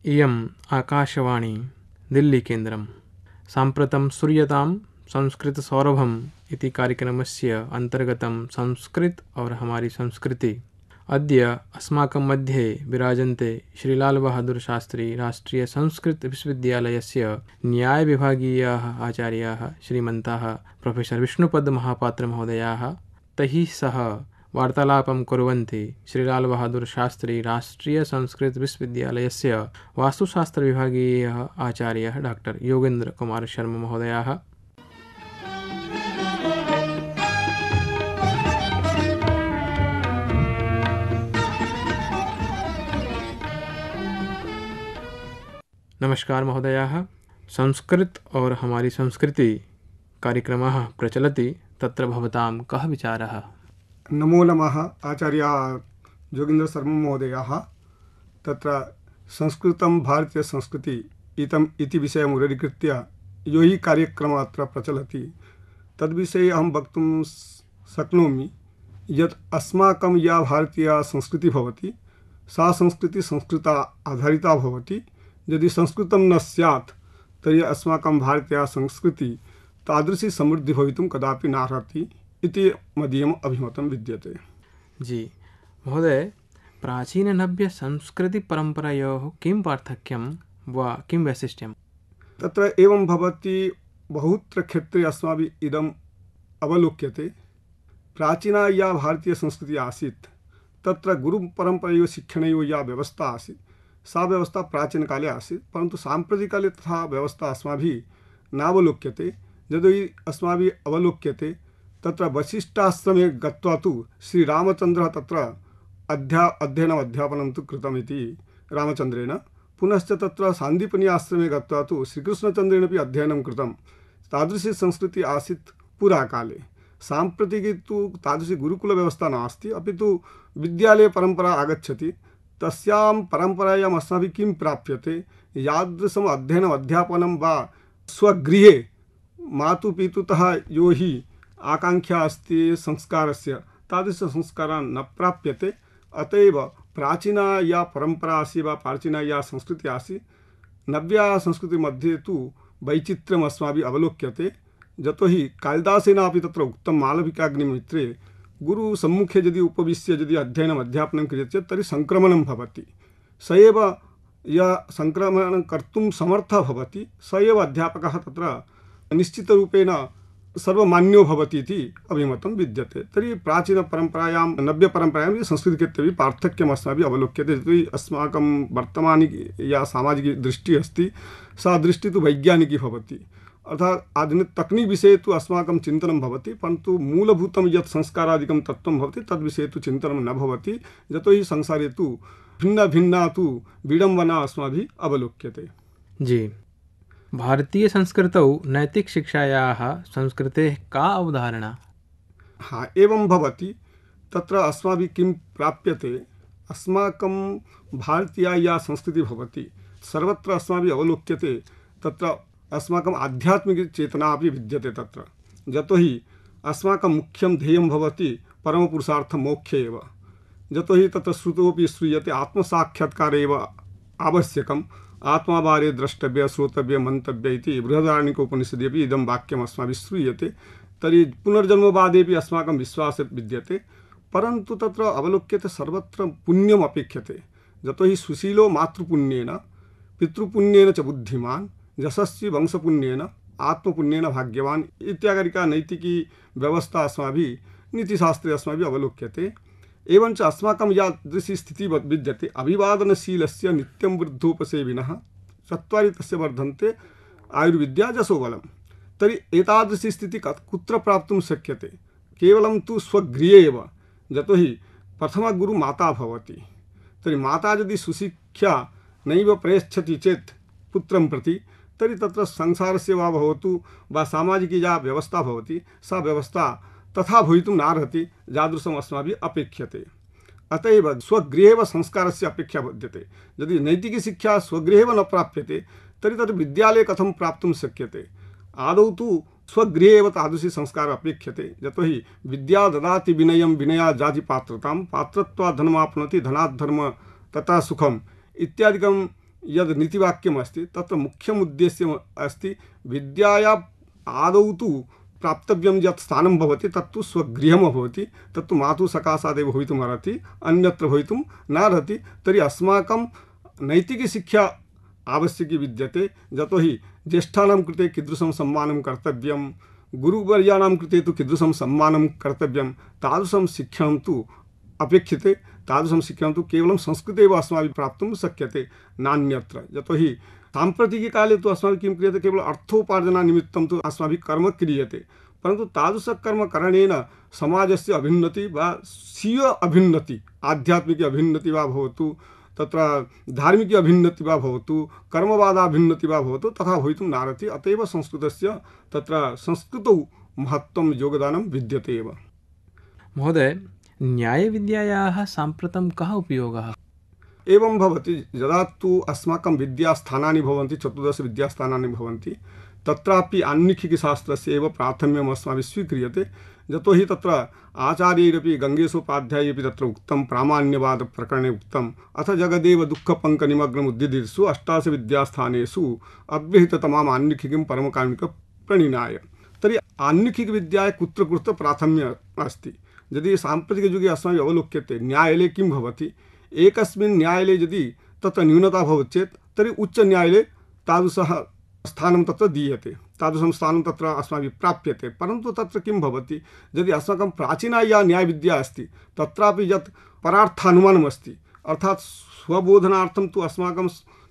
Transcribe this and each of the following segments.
इयम् आकाशवाणी दिल्लीकेन्द्रं साम्प्रतं श्रूयतां संस्कृतसौरभम् इति कार्यक्रमस्य अन्तर्गतं संस्कृत और हमारी संस्कृति। अद्य अस्माकं मध्ये विराजन्ते श्रीलाल बहादुर शास्त्री राष्ट्रीय संस्कृत विश्वविद्यालयस्य न्यायविभागीयाः आचार्याः श्रीमन्तः प्रोफेसर विष्णुपद महापात्र महोदयाः। तैः सह वार्तालापं कुर्वन्ति श्रीलाल बहादुर शास्त्री राष्ट्रीय संस्कृत विश्वविद्यालयस्य वास्तुशास्त्र विभागीयः आचार्यः डॉक्टर योगेन्द्र कुमार शर्मा महोदयाः। नमस्कार महोदयाः। संस्कृत और हमारी संस्कृति कार्यक्रमः प्रचलति, तत्र भवतां कः विचारः? नमो नमः आचार्य योगेन्द्र शर्मा महोदयः। तत्र संस्कृतं भारतीय संस्कृति इति विषयम् उदीकृत्य यो हि कार्यक्रमः अत्र प्रचलति, तद्विषये अहं वक्तुं शक्नोमि यत् अस्माकं या भारतीय संस्कृतिः भवति सा संस्कृतिः संस्कृत आधारिता भवति। यदि संस्कृतं न स्यात् तर्हि अस्माकं भारतीय संस्कृतिः तादृशी समृद्धिः भवितुं कदापि नार्हति इति मदीयम् अभिमतं विद्यते। जी महोदय, प्राचीननव्य संस्कृतिपरम्परयोः किं पार्थक्यं वा किं वैशिष्ट्यं? तत्र एवं भवति, बहुत्र क्षेत्रे अस्माभिः इदम् अवलोक्यते। प्राचीना या भारतीय संस्कृतिः आसीत् तत्र गुरुपरम्परयोः शिक्षणयोः या व्यवस्था आसीत् सा व्यवस्था प्राचीनकाले आसीत्, परन्तु साम्प्रतिककाले तथा व्यवस्था अस्माभिः नावलोक्यते। यदि अस्माभिः अवलोक्यते तत्र वसिष्ठाश्रमे गत्वा तु श्रीरामचन्द्रः तत्र अध्ययनम् अध्यापनं तु कृतमिति रामचन्द्रेण। पुनश्च तत्र सान्दीपनि आश्रमे गत्वा तु श्रीकृष्णचन्द्रेणापि अध्ययनं कृतं। तादृशी संस्कृतिः आसीत् पुराकाले। साम्प्रतिके तु तादृशी गुरुकुलव्यवस्था नास्ति, अपि तु विद्यालयपरम्परा आगच्छति। तस्यां परम्परायाम् अस्माभिः किं प्राप्यते? यादृशम् अध्ययनम् अध्यापनं वा स्वगृहे मातुपितुतः यो हि आकांक्षा अस्ति संस्कारस्य, तादृशसंस्कारान् न प्राप्यते। अत एव प्राचीना या परम्परा आसीत् वा प्राचीना या संस्कृतिः आसीत्, नव्या संस्कृतिमध्ये तु वैचित्र्यम् अस्माभिः अवलोक्यते। यतोहि कालिदासेनापि तत्र उक्तं मालविकाग्निमित्रे, गुरुसम्मुखे यदि उपविश्य यदि अध्ययनम् अध्यापनं क्रियते चेत् तर्हि सङ्क्रमणं भवति। स एव यः सङ्क्रमणं कर्तुं समर्थः भवति स एव अध्यापकः तत्र निश्चितरूपेण सर्वमान्यो भवति इति अभिमतं विद्यते। तर्हि प्राचीनपरम्परायां नव्यपरम्परायां संस्कृतिक्षेत्रे पार्थक्यम् अस्माभिः अवलोक्यते। यतोहि अस्माकं वर्तमाने या सामाजिकदृष्टिः अस्ति सा दृष्टिः तु वैज्ञानिकी भवति, अर्थात् आधुनिक तकनीक विषये तु अस्माकं चिन्तनं भवति, परन्तु मूलभूतं यत् संस्कारादिकं तत्त्वं भवति तद्विषये तु चिन्तनं न भवति। यतोहि संसारे तु भिन्ना भिन्ना तु विडम्बना अस्माभिः अवलोक्यते। जी, भारतीय संस्कृतौ नैतिकशिक्षायाः संस्कृतेः का अवधारणा? हाँ, एवं भवति। तत्र अस्माभिः किं प्राप्यते? अस्माकं भारतीया या संस्कृतिः भवति सर्वत्र अस्माभिः अवलोक्यते। तत्र अस्माकम् आध्यात्मिकचेतना अपि विद्यते तत्र। यतोहि अस्माकं मुख्यं ध्येयं भवति परमपुरुषार्थं मोक्षे एव। यतोहि तत्र श्रुतोपि श्रूयते आत्मसाक्षात्कारे एव आवश्यकम्। आत्मावारे द्रष्टव्य श्रोतव्य मंतव्य इति बृहदारण्यकोपनिषदि अपि इदं वाक्यम् अस्माभिः श्रूयते। तर्हि पुनर्जन्मवादेपि अस्माकं विश्वासः विद्यते, परन्तु तत्र अवलोक्यते सर्वत्र पुण्यम् अपेक्षते। यतोहि सुशीलो मातृपुण्येन पितृपुण्येन च बुद्धिमान् यशस्वी वंशपुण्येन आत्मपुण्येन भाग्यवान् इत्याकारिका नैतिकी व्यवस्था अस्माभिः नीतिशास्त्रे अस्माभिः अवलोक्यते। एवञ्च अस्माकं यादृशी स्थितिः विद्यते, अभिवादनशीलस्य नित्यं वृद्धोपसेविनः चत्वारि तस्य वर्धन्ते आयुर्विद्या जसोबलं। तर्हि एतादृशी स्थितिः कुत्र प्राप्तुं शक्यते? केवलं तु स्वगृहे एव। यतोहि प्रथमगुरु माता भवति। तर्हि माता यदि सुशिक्षा नैव प्रयच्छति चेत् पुत्रं प्रति, तर्हि तत्र संसारस्य वा भवतु वा सामाजिकी या व्यवस्था भवति सा व्यवस्था तथा भवितुं नार्हति यादृशम् अस्माभिः अपेक्ष्यते। अत एव स्वगृहे एव संस्कारस्य अपेक्षा विद्यते। यदि नैतिकशिक्षा स्वगृहे एव न प्राप्यते तर्हि तत् विद्यालये कथं प्राप्तुं शक्यते? आदौ तु स्वगृहे एव तादृशी संस्कारः अपेक्ष्यते। यतोहि विद्या ददाति विनयं विनयात् जाति पात्रतां पात्रत्वात् धनमाप्नोति धनात् धर्म तथा सुखम् इत्यादिकं यद् नीतिवाक्यमस्ति तत्र मुख्यम् उद्देश्यम् अस्ति विद्याया आदौ तु प्राप्तव्यं यत् स्थानं भवति तत्तु स्वगृहं भवति, तत्तु मातुः सकाशादेव भवितुमर्हति, अन्यत्र भवितुं नार्हति। तर्हि अस्माकं नैतिकशिक्षा आवश्यकी विद्यते। यतोहि ज्येष्ठानां कृते कीदृशं सम्मानं कर्तव्यं, गुरुवर्याणां कृते तु कीदृशं सम्मानं कर्तव्यं, तादृशं शिक्षणं तु अपेक्षते। तादृशं शिक्षणं तु केवलं संस्कृते एव अस्माभिः प्राप्तुं शक्यते, नान्यत्र। यतोहि साम्प्रतिककाले तु अस्माभिः किं क्रियते, केवलं अर्थोपार्जनानिमित्तं तु अस्माभिः कर्म क्रियते, परन्तु तादृशकर्मकरणेन समाजस्य अभ्युन्नतिः वा स्वीय अभ्युन्नतिः, आध्यात्मिक अभ्युन्नतिः वा भवतु, तत्र धार्मिक अभ्युन्नतिः वा भवतु, कर्मवादाभिन्नतिः वा भवतु, तथा भवितुं नार्हति। अत एव संस्कृतस्य तत्र संस्कृतौ महत्त्वं योगदानं विद्यते एव। महोदय, न्यायविद्यायाः साम्प्रतं कः उपयोगः? एवं भवति, यदा तु अस्माकं विद्यास्थानानि भवन्ति, 14 विद्यास्थानानि भवन्ति, तत्रापि आन्वीक्षिकशास्त्रस्य एव प्राथम्यम् अस्माभिः स्वीक्रियते। यतोहि तत्र आचार्यैरपि गङ्गेशोपाध्यायैरपि तत्र उक्तं, प्रामाण्यवादप्रकरणे उक्तम्, अथ जगदेव दुःखपङ्कनिमग्नमुद्दिदेषु 18 विद्यास्थानेषु अव्यहिततमाम् आन्वीक्षिकीं परमकारुणिकप्रणिनाय। तर्हि आन्वीक्षिकविद्याय कुत्र कुत्र प्राथम्यम् अस्ति? यदि साम्प्रतिकयुगे अस्माभिः अवलोक्यते, न्यायालये किं भवति, एकस्मिन् न्यायालये यदि तत्र न्यूनता भवति चेत् तर्हि उच्चन्यायालये तादृशः स्थानं तत्र दीयते, तादृशं स्थानं तत्र अस्माभिः प्राप्यते। परन्तु तत्र किं भवति, यदि अस्माकं प्राचीना या न्यायविद्या अस्ति तत्रापि यत् परार्थानुमानमस्ति, अर्थात् स्वबोधनार्थं तु अस्माकं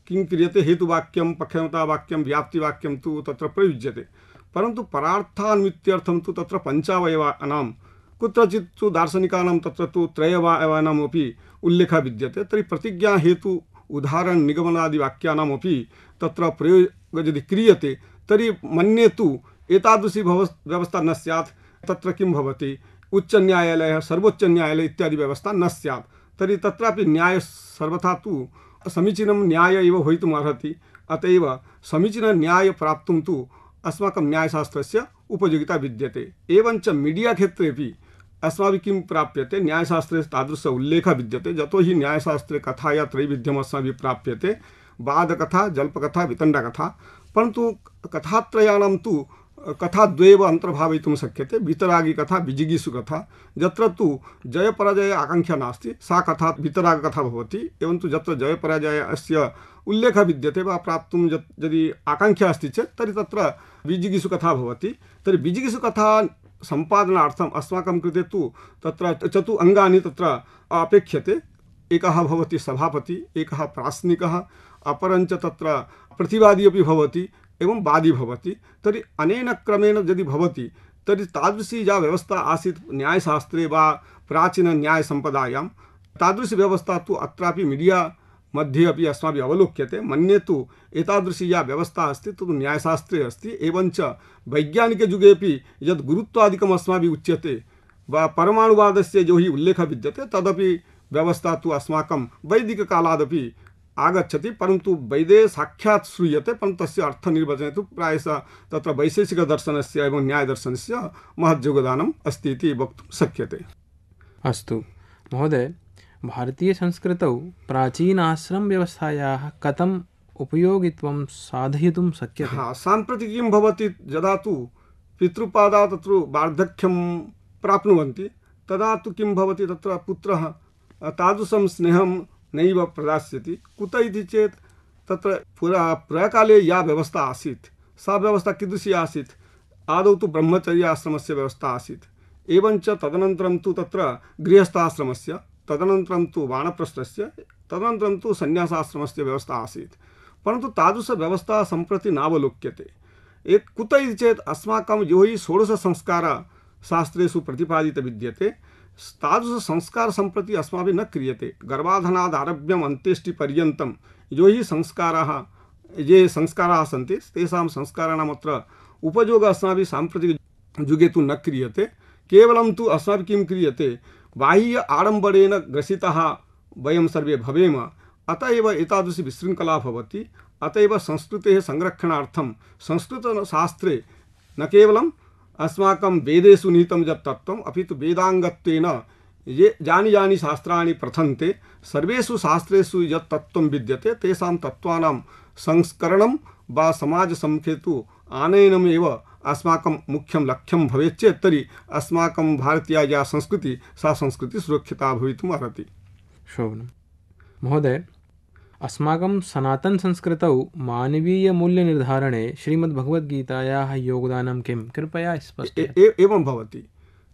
किं क्रियते, हेतुवाक्यं, पक्षमतावाक्यं, व्याप्तिवाक्यं तु तत्र प्रयुज्यते, परन्तु परार्थान्वित्यर्थं तु तत्र पञ्चावयवानां, कुत्रचित् तु दार्शनिकानां तत्र तु त्रयवयवानाम् अपि उल्लेखः विद्यते। तर्हि प्रतिज्ञा हेतु उदाहरण निगमनादिवाक्यानामपि तत्र प्रयोगः यदि क्रियते तर्हि मन्ये तु एतादृशी व्यवस्था न स्यात्। तत्र किं भवति, उच्चन्यायालयः, सर्वोच्चन्यायालयः इत्यादि व्यवस्था न स्यात्। तर्हि तत्रापि न्यायः सर्वथा तु समीचीनं न्याय एव भवितुम् अर्हति। अत एव समीचीनन्याय प्राप्तुं तु अस्माकं न्यायशास्त्रस्य उपयोगिता विद्यते। एवञ्च मीडिया क्षेत्रेपि अस्माभिः किं प्राप्यते, न्यायशास्त्रे तादृश उल्लेखः विद्यते। यतोहि न्यायशास्त्रे कथाया त्रैविध्यम् अस्माभिः प्राप्यते, वादकथा, जल्पकथा, वितण्डकथा। परन्तु कथात्रयाणां तु कथाद्वये एव अन्तर्भावयितुं शक्यते, वितरागिकथा, विजिगीषुकथा। यत्र तु जयपराजय आकाङ्क्षा नास्ति सा कथा वितरागकथा भवति। एवं तु यत्र जयपराजयस्य उल्लेखः विद्यते वा प्राप्तुं यदि आकाङ्क्षा अस्ति चेत् तर्हि तत्र विजिगीषुकथा भवति। तर्हि विजिगीषुकथा सम्पादनार्थम् अस्माकं कृते तु तत्र 4 अङ्गानि तत्र अपेक्ष्यते। एकः भवति सभापति, एकः प्रासनिकः, अपरञ्च तत्र प्रतिवादी अपि भवति, एवं वादी भवति। तर्हि अनेन क्रमेण यदि भवति तर्हि तादृशी या व्यवस्था आसीत् न्यायशास्त्रे वा प्राचीनन्यायसम्पदायां, तादृशी व्यवस्था तु अत्रापि मीडिया मध्ये अपि अस्माभिः अवलोक्यते। मन्ये तु एतादृशी या व्यवस्था अस्ति तु न्यायशास्त्रे अस्ति। एवञ्च वैज्ञानिकयुगेपि यद् गुरुत्वादिकम् अस्माभिः उच्यते वा परमाणुवादस्य यो हि उल्लेखः विद्यते, तदपि व्यवस्था तु अस्माकं वैदिककालादपि आगच्छति, परन्तु वैदे साक्षात् श्रूयते, परन्तु तस्य अर्थनिर्वचने तु प्रायशः तत्र वैशेषिकदर्शनस्य एवं न्यायदर्शनस्य महत् योगदानम् अस्ति इति वक्तुं शक्यते। अस्तु महोदय, भारतीयसंस्कृतौ प्राचीनाश्रमव्यवस्थायाः कथम् उपयोगित्वं साधयितुं शक्यते? साम्प्रति किं भवति, यदा तु पितृपादा तत्र वार्धक्यं प्राप्नुवन्ति तदा तु किं भवति, तत्र पुत्रः तादृशं स्नेहं नैव प्रदास्यति। कुत इति चेत् तत्र पुराकाले या व्यवस्था आसीत् सा व्यवस्था कीदृशी आसीत्, आदौ तु ब्रह्मचर्याश्रमस्य व्यवस्था आसीत्, एवञ्च तदनन्तरं तु तत्र गृहस्थाश्रमस्य, तदनन्तरं तु वानप्रस्थस्य, तदनन्तरं तु सन्यासाश्रमस्य व्यवस्था आसीत्। परन्तु तादृशव्यवस्था सम्प्रति नावलोक्यते। कुत इति चेत् अस्माकं यो हि 16 संस्कारः शास्त्रेषु प्रतिपादित विद्यते, तादृशसंस्कार सम्प्रति अस्माभिः न क्रियते। गर्भाधानादारभ्यम् अन्त्येष्टिपर्यन्तं यो हि ये संस्काराः सन्ति तेषां संस्काराणाम् अत्र उपयोगः अस्माभिः साम्प्रतिकयुगे तु न क्रियते। केवलं तु अस्माभिः किं क्रियते, बाह्य आडम्बरेण ग्रसितः वयं सर्वे भवेम, अत एव एतादृशी विशृङ्खला भवति। अत एव संस्कृतेः संरक्षणार्थं संस्कृतशास्त्रे न केवलं अस्माकं वेदेषु निहितं यत् तत्त्वम्, अपि तु वेदाङ्गत्वेन ये यानि यानि शास्त्राणि प्रथन्ते सर्वेषु शास्त्रेषु यत् तत्त्वं विद्यते तेषां तत्त्वानां संस्करणं वा समाजसम्मुखेतु आनयनमेव अस्माकं मुख्यं लक्ष्यं भवेत् चेत् तर्हि अस्माकं भारतीया या संस्कृतिः सा संस्कृतिः सुरक्षिता भवितुम् अर्हति। शोभनं महोदय, अस्माकं सनातनसंस्कृतौ मानवीयमूल्यनिर्धारणे श्रीमद्भगवद्गीतायाः योगदानं किं? कृपया स्पष्टं। एवं भवति।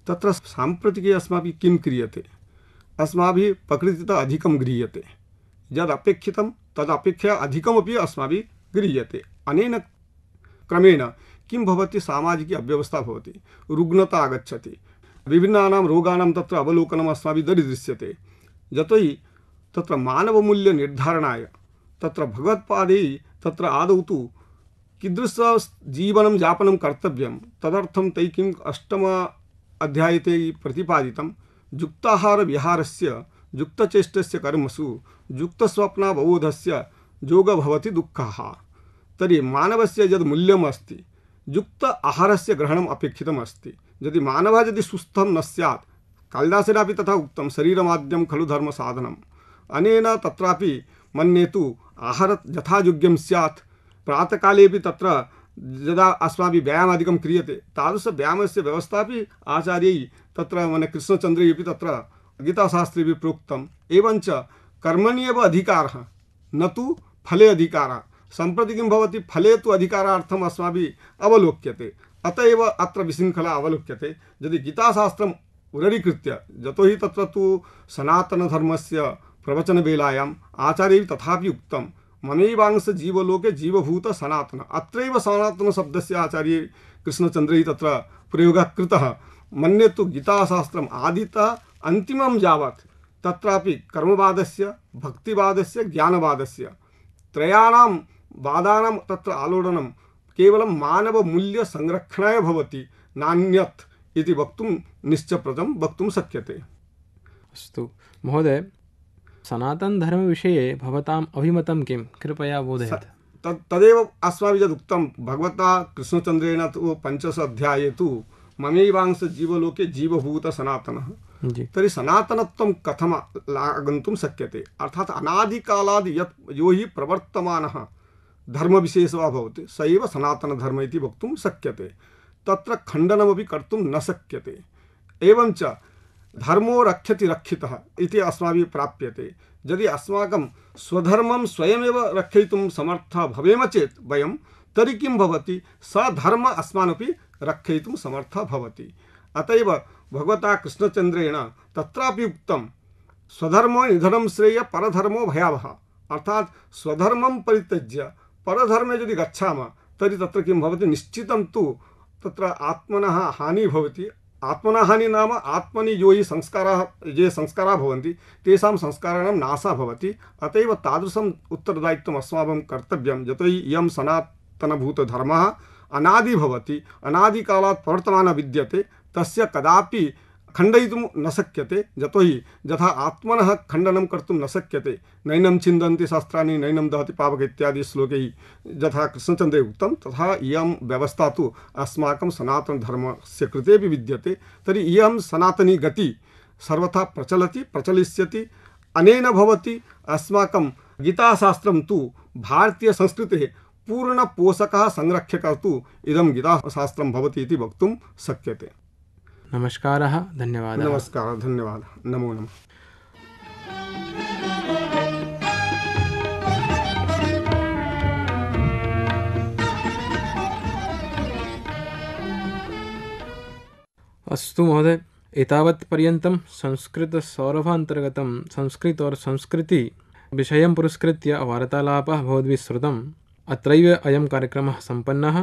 तत्र साम्प्रतिके अस्माभिः किं क्रियते? अस्माभिः प्रकृतितः अधिकं गृह्यते, यद् अपेक्षितं तदपेक्षया अधिकमपि अस्माभिः गृह्यते। अनेन क्रमेण किं भवति? सामाजिकी अव्यवस्था भवति, रुग्णता आगच्छति, विभिन्नानां रोगाणां तत्र अवलोकनम् अस्माभिः दरीदृश्यते। यतोहि तत्र मानवमूल्यनिर्धारणाय तत्र भगवत्पादैः तत्र आदौ तु कीदृशं जीवनं यापनं कर्तव्यं तदर्थं तैः किम् अष्टम अध्याये प्रतिपादितं युक्ताहारविहारस्य युक्तचेष्टस्य कर्मसु युक्तस्वप्नावबोधस्य योगः भवति दुःखः। तर्हि मानवस्य यद् मूल्यम् अस्ति युक्त आहारस्य ग्रहणम् अपेक्षितम् अस्ति। यदि मानवः यदि सुस्थं न स्यात्, कालिदासेनापि तथा उक्तं शरीरमाद्यं खलु धर्मसाधनम्। अनेन तत्रापि मन्ये तु आहार यथा योग्यं स्यात्। प्रातःकालेपि तत्र यदा अस्माभिः व्यायामादिकं क्रियते तादृशव्यायामस्य व्यवस्थापि आचार्यैः तत्र मने कृष्णचन्द्रैः अपि तत्र गीताशास्त्रेऽपि प्रोक्तम्। एवञ्च कर्मणि एव अधिकारः न तु फले अधिकारः। सम्प्रति किं भवति? फले तु अधिकारार्थम् अस्माभिः अवलोक्यते, अत एव अत्र विशृङ्खला अवलोक्यते। यदि गीताशास्त्रम् उदरीकृत्य, यतोहि तत्र तु सनातनधर्मस्य प्रवचनवेलायाम् आचार्यैः तथापि उक्तं ममैवांश जीवलोके जीवभूत सनातन। अत्रैव सनातनशब्दस्य आचार्यैः कृष्णचन्द्रैः तत्र प्रयोगः कृतः। मन्ये तु गीताशास्त्रम् आदितः अन्तिमं यावत् तत्रापि कर्मवादस्य, भक्तिवादस्य, ज्ञानवादस्य त्रयाणां वादानां तत्र आलोडनं केवलं मानवमूल्यसंरक्षणाय भवति, नान्यत् इति वक्तुं निश्चप्रदं वक्तुं शक्यते। अस्तु महोदय, सनातनधर्मविषये भवताम् अभिमतं किं? कृपया बोधयतु। तदेव अस्माभिः यदुक्तं भगवता कृष्णचन्द्रेण तु पञ्चश अध्याये तु ममैवांश जीवलोके जीवभूत सनातनः। तर्हि सनातनत्वं कथम् आगन्तुं शक्यते? अर्थात् अनादिकालाद् यत् यो हि प्रवर्तमानः धर्मविशेषः वा भवति स एव सनातनधर्म इति वक्तुं शक्यते। तत्र खण्डनमपि कर्तुं न शक्यते। एवञ्च धर्मो रक्षति रक्षितः इति अस्माभिः प्राप्यते। यदि अस्माकं स्वधर्मं स्वयमेव रक्षयितुं समर्थः भवेम चेत् वयं, तर्हि किं भवति? स धर्म अस्मानपि रक्षयितुं समर्थः भवति। अत एव भगवता कृष्णचन्द्रेण तत्रापि उक्तं स्वधर्मो निधनं श्रेय परधर्मो भयावहः। अर्थात् स्वधर्मं परित्यज्य परधर्मे यदि गच्छामः तर्हि तत्र किं भवति? निश्चितं तु तत्र आत्मनः हानिः भवति। आत्मनः हानिः नाम आत्मनि यो हि ये संस्काराः भवन्ति तेषां संस्काराणां नाशः भवति। अत एव तादृशम् उत्तरदायित्वम् अस्माकं कर्तव्यं। यतोहि इयं सनातनभूतधर्मः अनादि भवति, अनादिकालात् प्रवर्तमानः विद्यते, तस्य कदापि खण्डयितुं न शक्यते। यतोहि यथा आत्मनः खण्डनं कर्तुं न शक्यते, नैनं छिन्दन्ति शस्त्राणि नैनं दहति पावक इत्यादि श्लोकैः यथा कृष्णचन्द्रे उक्तं, तथा इयं व्यवस्था तु अस्माकं सनातनधर्मस्य कृतेपि विद्यते। तर्हि इयं सनातनी गतिः सर्वथा प्रचलति, प्रचलिष्यति। अनेन भवति अस्माकं गीताशास्त्रं तु भारतीयसंस्कृतेः पूर्णपोषकः संरक्षकः तु इदं गीताशास्त्रं भवति इति वक्तुं शक्यते। नमस्कारः, धन्यवादः। नमस्कारः, धन्यवादः, नमो नमः। अस्तु महोदय, एतावत्पर्यन्तं संस्कृतसौरभान्तर्गतं संस्कृत और संस्कृति विषयं पुरस्कृत्य वार्तालापः भवद्भिः श्रुतम्। अत्रैव अयं कार्यक्रमः सम्पन्नः।